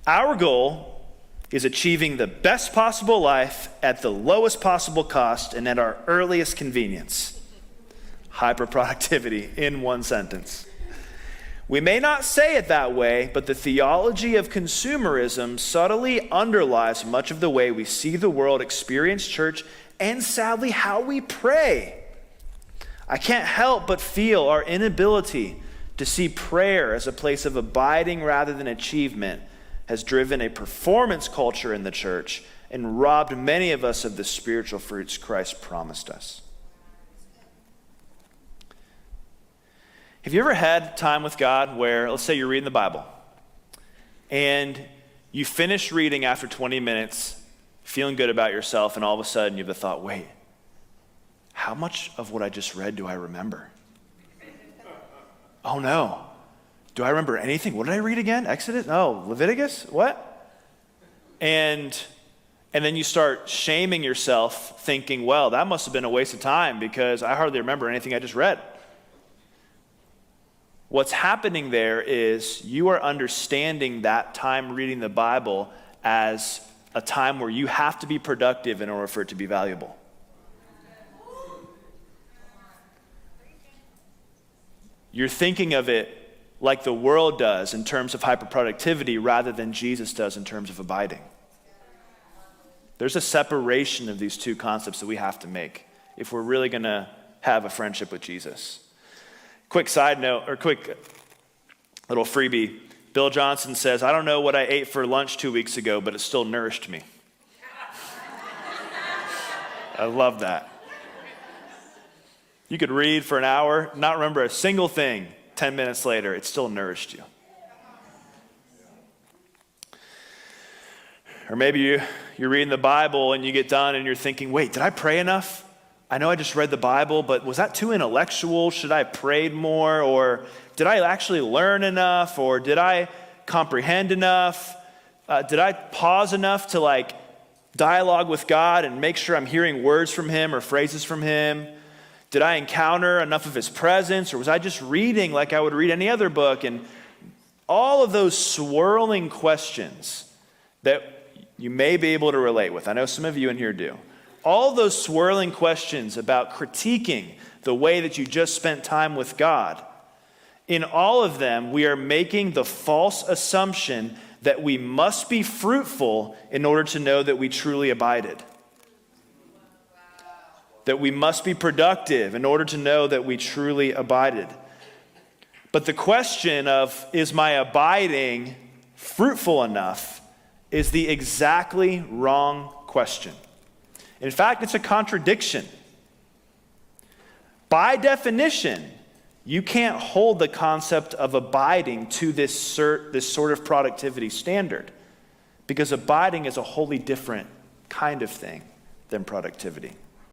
Our goal is achieving the best possible life at the lowest possible cost and at our earliest convenience. Hyperproductivity in one sentence. We may not say it that way, but the theology of consumerism subtly underlies much of the way we see the world, experience church, and sadly, how we pray. I can't help but feel our inability to see prayer as a place of abiding rather than achievement has driven a performance culture in the church and robbed many of us of the spiritual fruits Christ promised us. Have you ever had time with God where, let's say you're reading the Bible, and you finish reading after 20 minutes, feeling good about yourself, and all of a sudden you have the thought, wait, how much of what I just read do I remember? Oh no. Do I remember anything? What did I read again? Exodus? No. Leviticus? What? And then you start shaming yourself, thinking, well, that must have been a waste of time because I hardly remember anything I just read. What's happening there is you are understanding that time reading the Bible as a time where you have to be productive in order for it to be valuable. You're thinking of it like the world does in terms of hyperproductivity rather than Jesus does in terms of abiding. There's a separation of these two concepts that we have to make if we're really going to have a friendship with Jesus. Quick side note, or quick little freebie. Bill Johnson says, I don't know what I ate for lunch 2 weeks ago, but it still nourished me. I love that. You could read for an hour, not remember a single thing. 10 minutes later, it still nourished you. Or maybe you're reading the Bible and you get done and you're thinking, wait, did I pray enough? I know I just read the Bible, but was that too intellectual? Should I have prayed more? Or did I actually learn enough? Or did I comprehend enough? Did I pause enough to dialogue with God and make sure I'm hearing words from him or phrases from him? Did I encounter enough of his presence? Or was I just reading like I would read any other book? And all of those swirling questions that you may be able to relate with. I know some of you in here do. All those swirling questions about critiquing the way that you just spent time with God. In all of them, we are making the false assumption that we must be fruitful in order to know that we truly abided. That we must be productive in order to know that we truly abided. But the question of, is my abiding fruitful enough, is the exactly wrong question. In fact, it's a contradiction. By definition, you can't hold the concept of abiding to this sort of productivity standard, because abiding is a wholly different kind of thing than productivity.